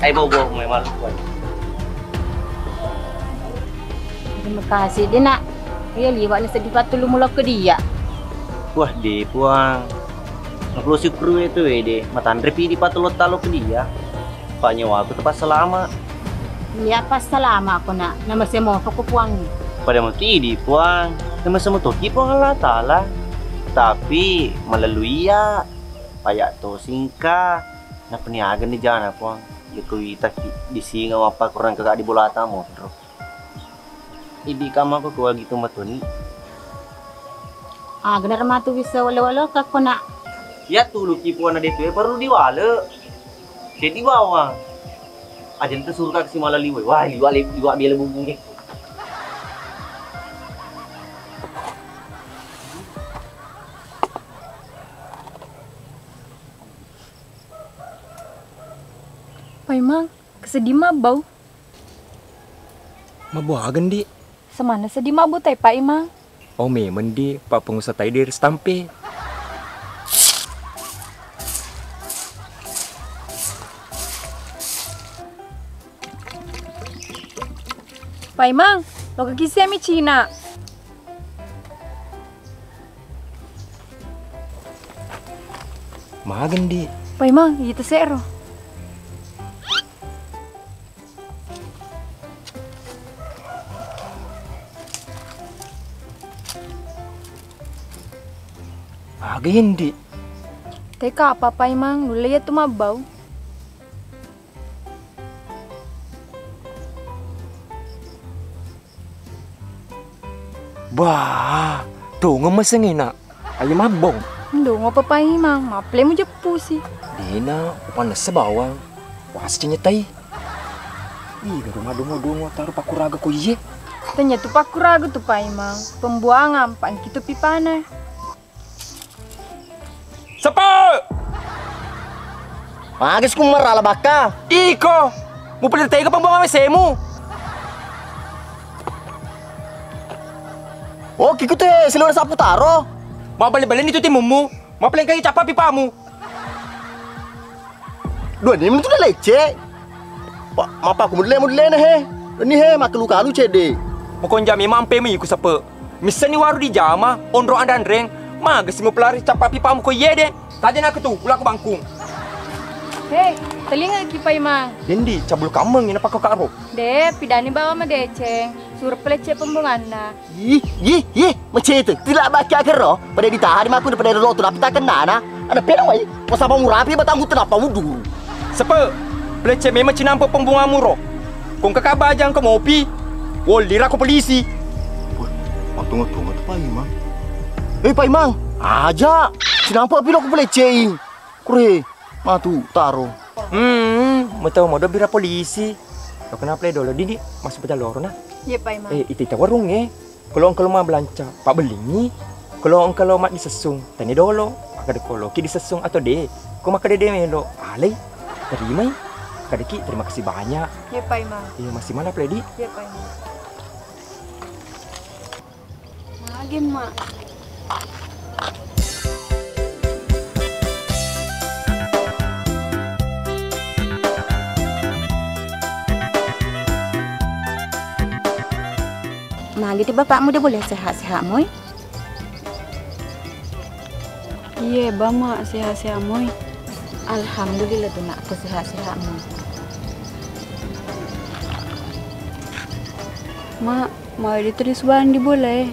Ay bobo may malu. Terima kasih dia nak. Dia liwat ni sedih patu lu mula ke dia. Wah di puang. Ngaplo si kru itu deh, matan repi di patulot talo ke dia. Paknya waktu tepat selama. Iya pas selama aku nak. Nama saya mau aku puang. Pada mau tidi puang, nama sama toki puang Allah Ta'ala. Tapi melalui ya, payak to singka, na peniaga ni jana puang. Ya kui tak di singa apa kurang kagak di bola tamu. Idi kamu aku kuah gitu matuni. Genar matu bisa wala-wala kako nak. Ya tulu kipuan ada itu perlu diwale. Jadi bawang. Aja itu suruh kak si malali we. Wah, liwa biar bubung ke. Pak Imang, kesedih mah bau. Mabuk agen di. Semana sedih mah butai Pak Imang. Oh memang di Pak pengusaha tadi dari stampe. Pak Imang, lo ke kisi ami Cina. Magen di. Pak Imang, itu sero. Magen di. Teka apa Pak Imang, dulu ya tuh mah bau. Wah, tuh ngemeseng enak. Ayo mabong. Ndu ngopo Pak Imang, maple mu jepu sih. Dina, panas sebawang. Wah, nyetai. Ih, rumah dongo taruh pakuraga ko iye. Ternyata tuh pakuraga tuh Pak Imang. Pembuangan, pan gitu pipana. Sepo! Magis kung marala baka. Iko! Mau pelitay ka pembuangan mesemu. Oh, kikut silur sapu taro. Mabalik-balik itu timumu. Mapaling kayo capa pipamu. Dua ni itu dah leceh. Pak, mapa aku mudle na he. Ni he makluka lu cede. Mukon jami mampe mi ku sepe. Misan ni waru di jama, ondro andandreng. Magas mo pelari capa pipamu ko yede. Tadi nak tu, ulah ke bangkung. Hei, telinga ki Pak Imang. Dendi, cabul kameng ina pakau karo. De, pidani bawa ma deceng. Suruh pelece pembunganna. Ih, macam itu. Tidak baca kero. Pada ditahan maku daripada lo tu tapi tak kena na. Ada pera wai. Masa mau rapi batang hutan apa wudu. Sepe, pelece memang cinampo pembungamu ro. Kung kakabajang ke mopi, wol dira ko polisi. Tunggu tu Pak Imang. Pak Imang, aja. Sinampo api lo ko pelecehin. Kure, matu taro. Matau mau bira polisi. Kau kenapa le dolo Didi masuk peta loro na? Iya Pak Imang. Iti warung Kalau mah belanja, Pak belingi. Kalau mak disesung, tani dolo. Maka dekolo ki disesung atau de. Kau maka de melo. Alay. Terima. Kadeki terima kasih banyak. Iya Pak Imang. Iya masih mana Pledi? Iya Pak Imang. Lagi mak. Gitu bapakmu udah boleh sehat-sehat moy. Iya bama sehat-sehat moy. Alhamdulillah tuh nak aku sehat-sehat moy. Mak, mau ditulis bandi boleh.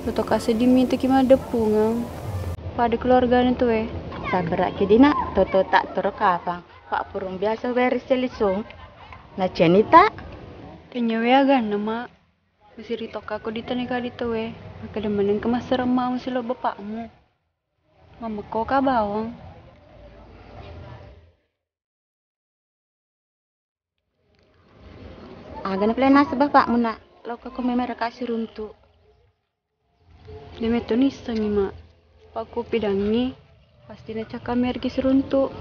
Foto kasih diminta kima depungang. Pada keluarga itu Sabar ke dina, toto tak terkapang. Pak Purung biasa beres selisung. Nah cenita. Tanya agan nama. Masih ritok aku ditanika dito Maka demenin kemaseram mau sila bapakmu. Mama ko ka bawang. Agak plena sa bapakmu nak. Loka ko may kasih runtu. Demeto ni sangi mak. Paku pidangi. Pasti na caka mergi seruntu.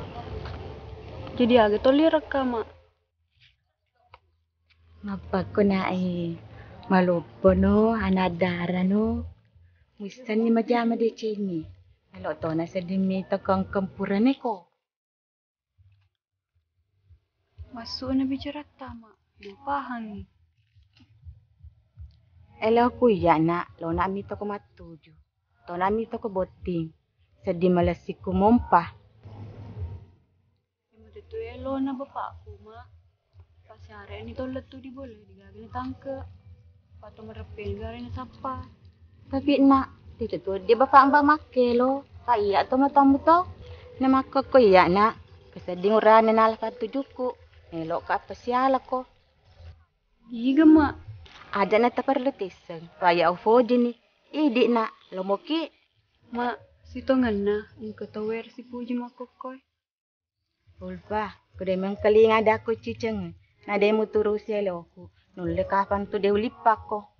Jadi agak tolirak ka mak. Ngapa ko na malupo no, anadara no. Wistan ni majama de cini. Kalau to na sa dimi takang kampuran ko. Masuk na bicara tama. Lupahan ni. Elo ko ya na, lo na mito ko matuju. To na mito ko boting. Sedih malasiku mompah. Yang itu elo na bapakku mak. Pas hari ini tolet tuh diboleh digagani tangke. Pato merepel garing sapa. Tapi nak, itu tuh dia bapak mbak make lo. Kaya to matamu to. Nama ko iya nak. Keseding urane nala tujuku. Elok ka apa siala ko. Iya mak. Ada na taparlo tiseng. Kaya ufodi ni. Idi nak, lomoki. Mak, si tongan na. Ang katawer si puji makokoy. Ulpa, kuda memang kali ngada aku ciceng. Nada mu terus ya lo aku. Nulle kapan tu dia ulipak ko.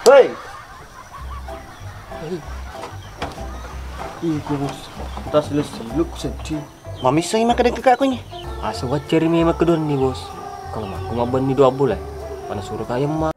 Hei! Ih, bos. Tak selesai. Lu sedih. Mami sing makan kakak aku ni. Asa wajar mi mak kedon ni, bos. Kalau aku ngaban ni 2 bulan. Mana suruh kaya mak.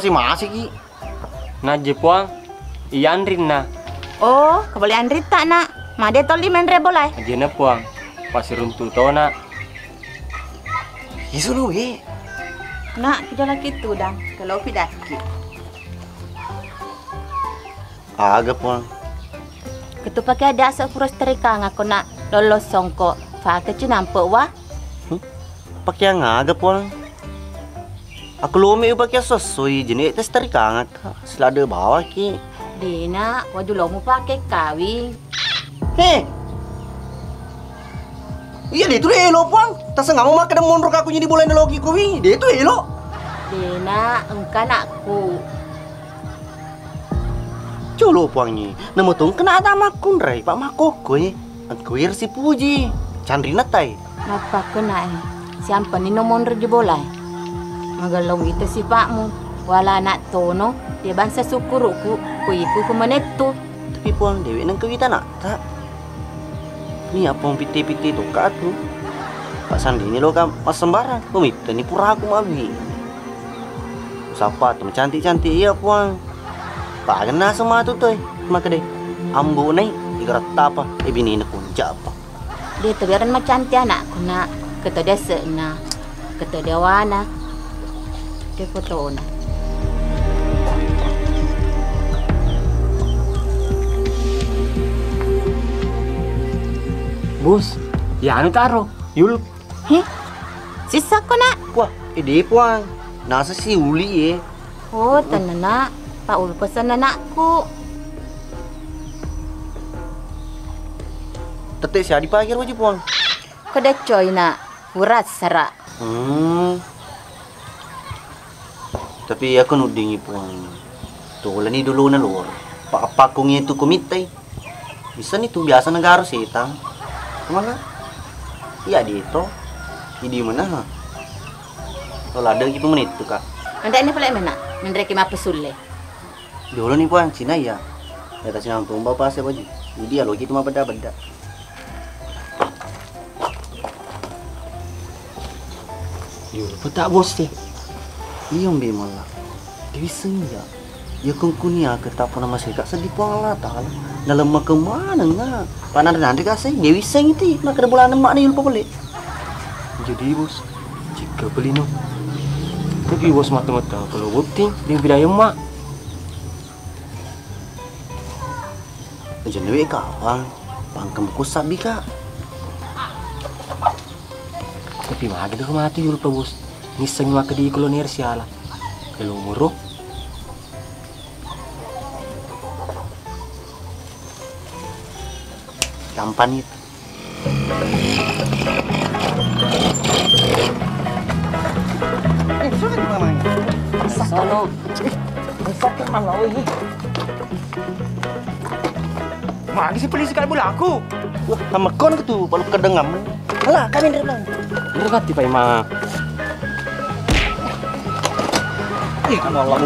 Masih ki. Nah, Jepuang. Iyan rin na. Oh, kebalian Rita nak. Made toli main rebolai. Aja na puang. Pasirun tuto na. Isu lu eh. Nak, kita lagi tu dang. Kalau pidaki. Agak puang. Ketu pakai ada asal kurus terika ngaku nak lolos songko. Fakir cu nampak wah. Pakai yang agak puang. Aku lumi pakai sesuai jenis tes terika ngak. Selada bawah ki. Dina, wajul lo mu pakai kawin. Heh. Iya dia tu elo puang. Tak sengaja mau makan monrok aku jadi bola logi kowi. Dia tu elo. Dina, engkau nakku. Colo puangnya. Nama tu kena ada makun rai pak makoko ye. Aku si puji. Chandrina tai. Apa kena eh? Siapa ni nomor je bola? Magalong itu si pakmu. Wala nak tono, dia bangsa syukuruku. Kuiku kemenetu. Tapi puang dewi nang kewita nak tak. Ni apa yang piti-piti tu kat tu. Pak Sandi ni lo kan mas sembarang. Pemita ni pura aku mabi. sapa tu cantik-cantik ya puang. Pak kena semua tu toy. Maka deh. Ambo nai igrata apa? Bini nak kunca apa? Dia tu biaran macam cantik anakku nak. Kata dia sena. Kata dia wana. Dia foto nak. Bos, ya anu taro. Yul. Heh? Sisa ko nak? Wah, ide puang. Nasa si uli ye. Oh, tanan nak. Pak Ul pesan anakku. Tetek siapa dipanggil wajib puang? Kau dah coy nak. Urat serak. Tapi aku nudingi puang. Tuh ni dulu na luar. Pak apa kong itu komite. Bisa nih tuh biasa negara setang. Kemana? Iya di itu. Di mana? Kalau ada gitu menit tuh kak. Anda ini pula mana? Mendereki apa sulle? Dulu nih puang Cina ya. Ya tak Cina pun bapak saya wajib. Jadi ya lo gitu mah beda-beda. Yul, petak bos deh. Iya mbak malah. Dewi senja. Ya kungkunia kita pernah masih kak sedih puang lah tak. Dalam mak kemana nggak? Panas nanti kasih Dewi seng itu. Nak ada bulan emak nih lupa boleh. Jadi bos, jika beli no. Tapi bos mata-mata kalau bukti dia bidaya mak. Jangan dewi kawan. Pangkem ku sabi kak. Tapi mah gitu mati lupa bos. Niseng mak di kolonier siala. Kalau muruk. Gampang itu. Sono. Sakit malah ini. Magi si polisi kalau bola aku. Wah, sama kon ke tuh, kalau kedengam. Alah, kami dari belakang. Bener mati Pak Imam. Allah.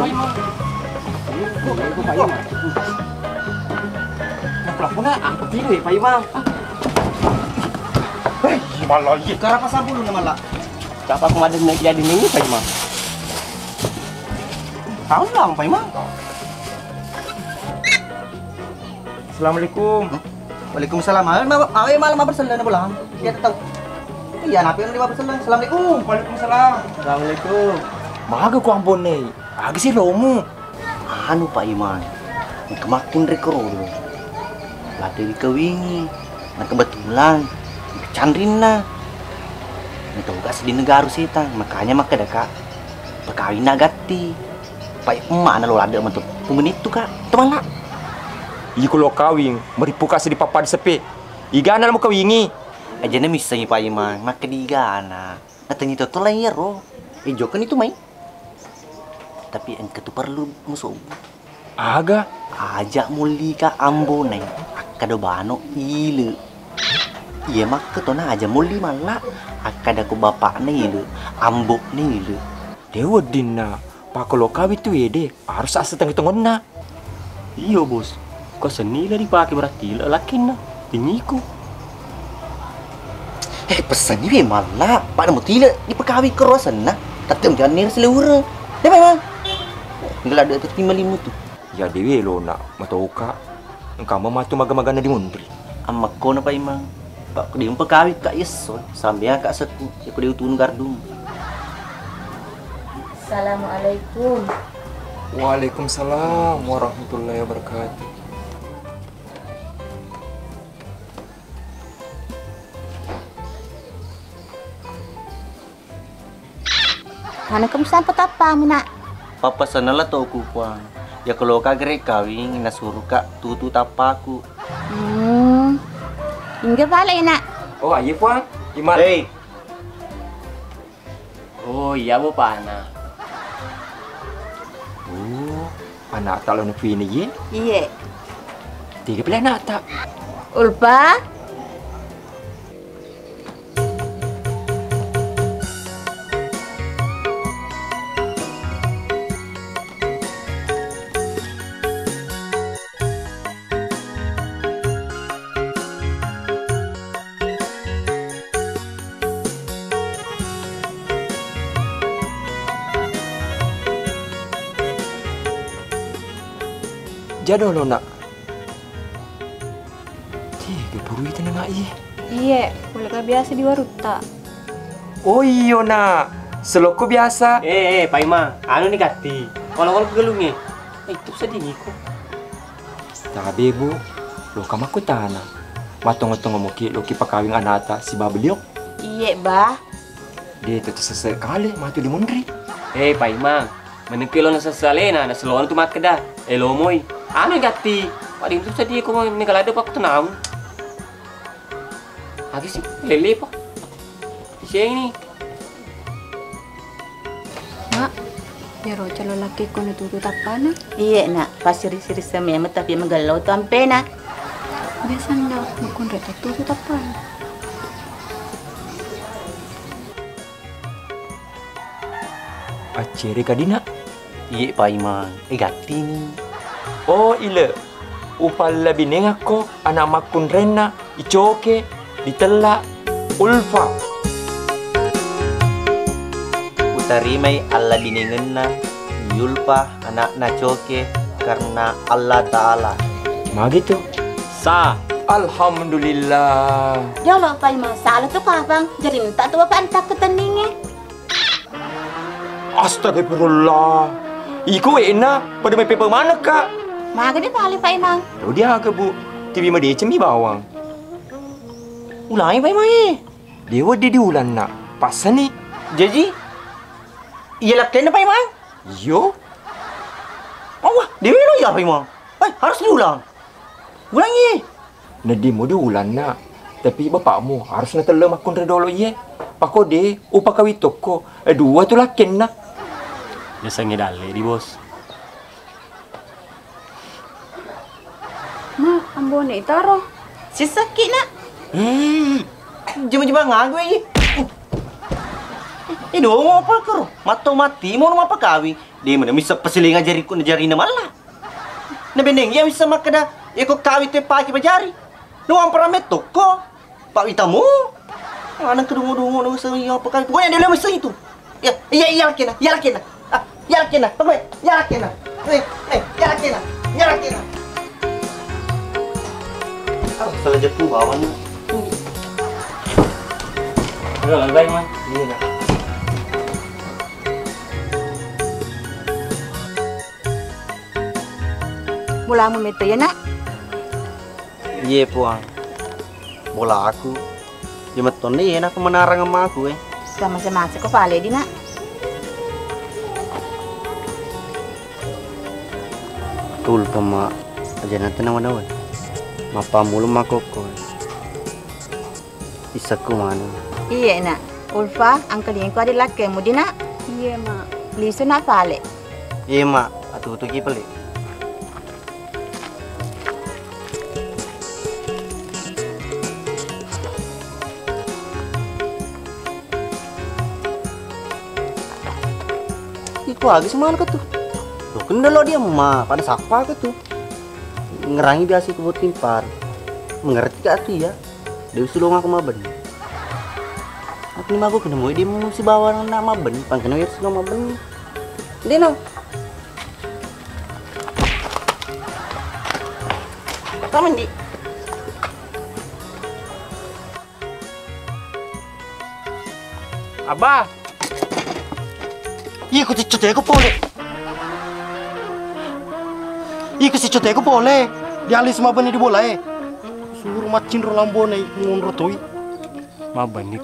Pelakunya apa tidur ya Pak Imam? Hei, malah iya. Karena pasal bulu nama lah. Siapa kemarin nak jadi ini Pak Imam? Tahu lah Pak Imam. Assalamualaikum. Waalaikumsalam. Malam berselan pulang. Dia tahu. Iya, napi yang 5 berselan. Assalamualaikum. Waalaikumsalam. Assalamualaikum. Maga ku ampun nih. Agi si lomu. Anu Pak Iman. Kemakin rekor dulu. Lah dari kewingi. Nah kebetulan Candrina. Itu gak sedih negara sita. Makanya maka kak perkawin nagati. Pak emak na lo ada mentuk. Pumen itu kak. Teman lah. Iya kalau kawin, beripuka di papa di sepi. Igana mau kawingi. Aja nih misalnya Pak Iman, maka di igana. Natanya itu layar roh. Jokan itu main. Tapi engke tu perlu musuh. Aga. Ajak muli ka ambo neng. Akada bano ile. Iya maka tu na aja muli malah. Akada ku bapak ne ile. Ambo ne ile. Dewa dina. Pak kalau kawin tu ede harus asa tengah-tengah na. Iya bos. Kau seni lah dipakai berarti lelakin lah. Tinyiku. Pesan ni malah. Pak namu tidak dipekawi kerosan nah. Tapi jangan nir selewura. Dia memang. Enggak ada tu 55 tu. Ya dewe lo nak matauka. Engkau mau matu maga-magana di muntri. Amak kau na Pak Imang. Pak dia pekawi kak Yeson. Sambil kak seku. Aku dia utun gardung. Assalamualaikum. Waalaikumsalam warahmatullahi wabarakatuh. Mana kamu sampai apa nak? Papa sana lah tau ku puang. Ya kalau kak gerek kawin, na suruh kak tutu tapaku. Hingga balik nak. Oh iya puang. Gimana? Hey. Oh iya bu Pana. Oh, anak tak lalu negeri ni ye? Iya. 3 anak tak. Ulpa. Jado lo nak. Tiga buru itu nak iya. Iya, boleh kah biasa di waruta. Oh iya nak. Seloko biasa. Pak Ima, anu nih kati. Kalau gelungnya, itu sedih kok. Tapi bu, lo kamu aku tanah. Matong-matong ngomoki lo kipa kawin anata si babeliok. Iya, bah. Dia itu sesekali matu di mundri. Pak Ima, menengki lo nasa salena, nasa lo tu mat kedah. Lo moy, anu kati. Pak itu sedih kok nih kalau ada pak tenang. Lagi sih lele pak. Siang ini. Mak, biar calon laki ko natutut apa na? Iya, nak. Pasiri-siri sama tapi magalau tampe na. Biasa na, magkundret at tutut apa. Acere kadina. Iya Pak Imang, gati ni. Oh ile. Upalla bineng ako, anak makun rena, icoke, ditela, ulfa. Utarimay Allah biningan na, yulpa anak na coke karena Allah Ta'ala. Magitu. Sa. Alhamdulillah. Ya Allah, Pak Imam. Salah tu kapang. Jadi minta tu apa antak keteningnya. Astagfirullah. Iku enak. Pada main paper mana kak? Maga dia paling Pak Imam. Tahu dia ke bu? TV mah dia cemi bawang. Ulangi Pak Imang eh. Dewa dia diulan nak. Pasan ni. Jadi, ialah kena Pak Imang. Yo. Wah, dia lo ya Pak Imang. Harus diulang. Ulangi. Nadi mu diulan nak. Tapi bapakmu harus nak telah makun redolo ye. Pako de, upa kawi toko. Dua tu lah kena. Biasanya dale di bos. Ma, ambon na itaro. Si sakit nak. Jema-jema ngagu ye. Dong apa karo? Mato mati mau apa kawi? Dia mana bisa pasilingan jariku najari na malah. Na beneng ya bisa makada eko kawi te pagi pajari. Nuang paramet toko. Pak Witamu. Anak kedungu-dungu nang sa apa kawi. Pokoknya dia mesti itu. Ya, iya lakena. Ya lakena. Pokoknya ya lakena. Ya lakena. Ya lakena. Salah jatuh bawan. Udah baik man. Iya nak. Mulamu meto ya nak. Iya puang. Bola aku. Cuma nih enak menarang sama aku Sama-sama ko pale di nak. Betul kama aja nanti nawan-nawan. Mapa mulu makoko. Isaku mana? Iya nak. Ulfa, angkel yang ko ada laki mu di nak. Iya, Ma. Liso nak pale. Iya mak, atuh ki pelik. Iku lagi semana ke tuh? Lo kena lo dia mah, pada siapa ke tuh? Ngerangi biasa ke buat timpar. Mengerti gak tuh ya? Dia usul aku mah ben. Aku ni aku kena mau dia mesti bawa nama ben, pang kena ya sudah mah ben. Dia no. Taman di. Abah. Iku si coteko boleh. Iku si coteko boleh. Dialis semua benih di bola Suruh macin rolambone ngunrotoi. Mabani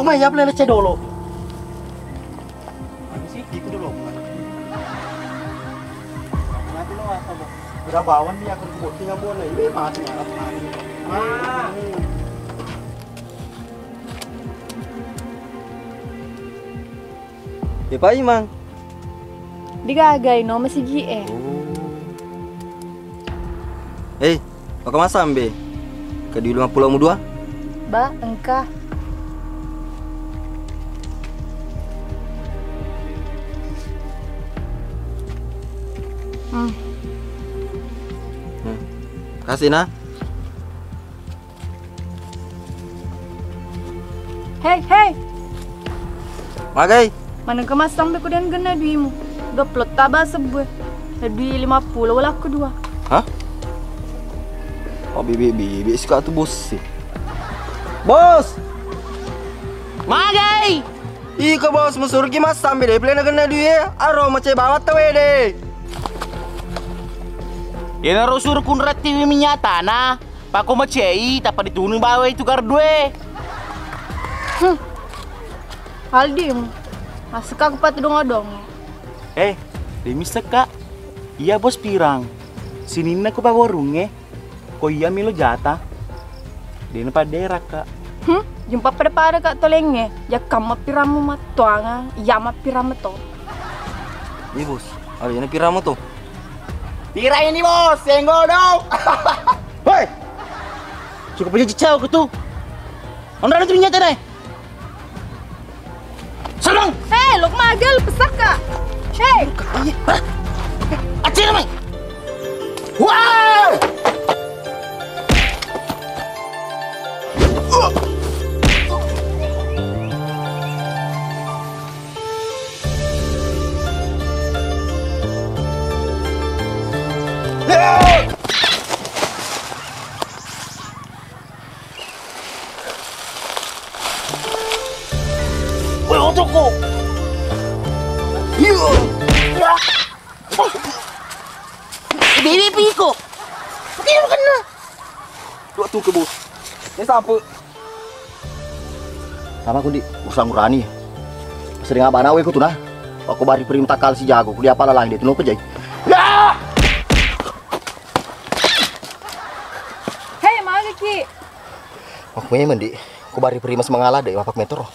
mah ya boleh leceh dulu. Sih, ikut dulu. Nanti lo apa bu? Udah bawan dia akan kebut tinggal boleh. Ini mati alat mati. Ya Pak Imang. Digagai no masih GE. Mau ke masa ambe? Ke di 52? Ba, engkah. Kasih nah. Hei. Magai. Mana kemas sampai ku dan gena duimu. Udah plot tabah sebuah. Dui 50 wala aku 2. Hah? Oh bibi suka tuh bos sih. Bos! Magai! Ika bos mesur ki mas sambil deh plena kena dia. Aro macam bawat tahu deh. Ya naro suruh kun rati minyata na. Pako macei tapa ditunung bawa itu kardue. Aldim. Masuk aku pat dong. Demi seka. Iya bos pirang. Sini na ko pa warung ko iya milo jata. Di na pa dera kak. Jumpa pada kak tolengnya. Ya kamu piramu matuanga. Ya ma piramu to. Iya bos. Ada yang piramu tuh. Pira ini bos, senggol dong. Hei, cukup aja cicau ke tuh. Ondra itu nyata deh. Serang. Hei, lo magal pesak kak. Hei. Acil mai. Wah. Otoko. Ini piko. Begini kena. Dua tuh ke bos. Ini sampai. Sama aku di usang urani. Sering abana we ku tuh nah. Aku bari perim takal si jago. Kuliah apa lah dia tuh pejai. Ya. Hei, mana ki? Aku punya mandi. Aku bari perim mengalah deh wapak metro.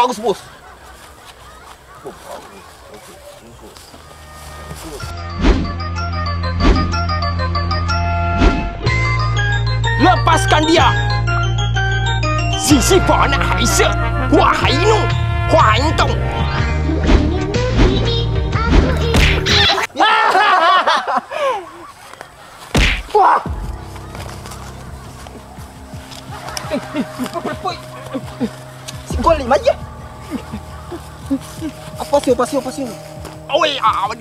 Bagus bos. Lepaskan dia. Sisi Fana Haisa, wahai Nung, wahai Tong. Wah. Si gol 5 aja. Apa sih? Oi, awan.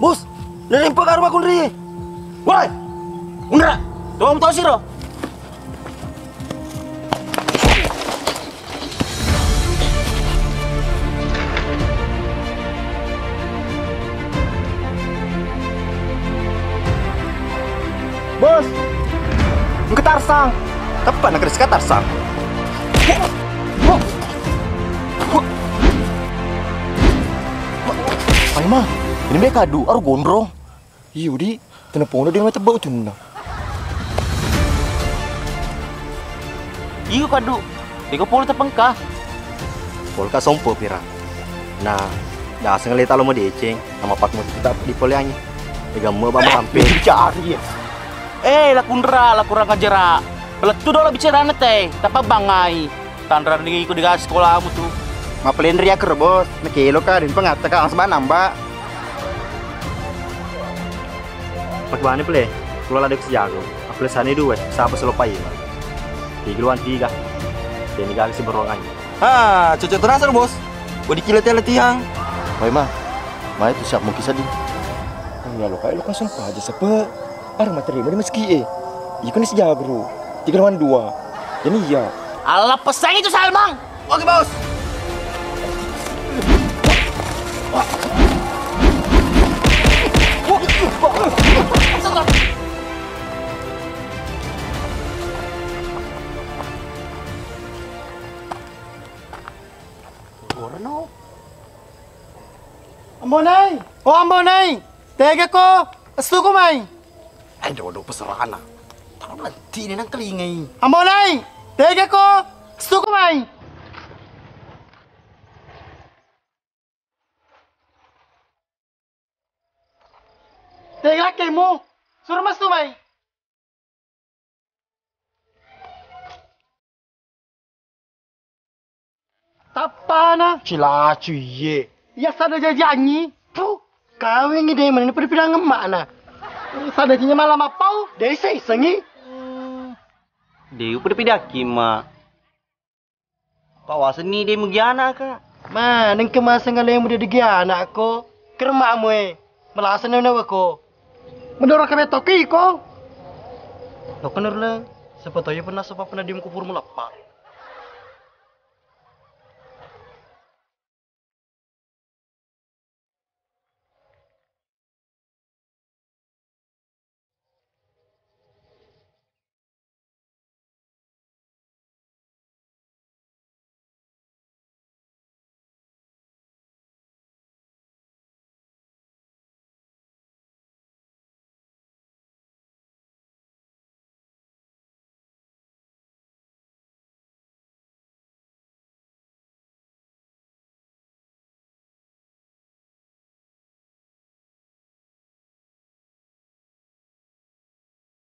Bos, nempel ke rumah kundri. Woi, Undra, tolong tahu sih lo. Bos, ke Tarsang. Kapan nak ke Tarsang? Ay mah, ini mereka kadu, aru gondrong. Iya di, kenapa dia macam bau cuna? Iya kadu, tiga puluh terpengkah. Polka sompo pira. Nah, dah sengaja talo mau deceng, nama pak mau kita di poliannya. Tiga mau bama hampir cari. Lah kundra, lah kurang ajar. Peletu dulu bicara teh, tapi bangai. Tandra di ikut di sekolahmu tuh. Ngapelin ria ker bos, nakilo ka din pangata ka ang namba. Pagbani pele, kalau ada kejago, apel sana dua, siapa selopai mah. Tiga luan tiga, dan tiga si berongan. Ah, cocok terasa bos. Kau dikilat-kilat tiang. Baik mah. Mah itu siap mungkin sedih. Ya lo kayak lo kan sumpah aja sepe. Arang materi mana meski Iya kan sejaga bro. 3 lawan 2. Jadi iya. Alah pesang itu Salmang. Oke bos. Ambonai! Oh Ambonai! Tega ko! Astu ko mai! Ay, dodo pasarana. Tahu nanti ni nang kelingai. Ambonai! Tega ko! Astu ko mai! Tega laki mo! Suruh mas tu mai! Tapana! Cilacu ye! Ya sada jajanyi. Tuh, kau yang ide mana pada pidang emak na. Sada jinya malam apau, dari saya sengi. Dia pada pidaki mak. Kawasan ni dia mugiana ka. Ma, neng kemasan kalau yang muda degi anak ko. Kermak mo Melasan na ko. Mendorong kami toki ko. Lo kenur lah. Sepatutnya pernah diem ku Formula 4.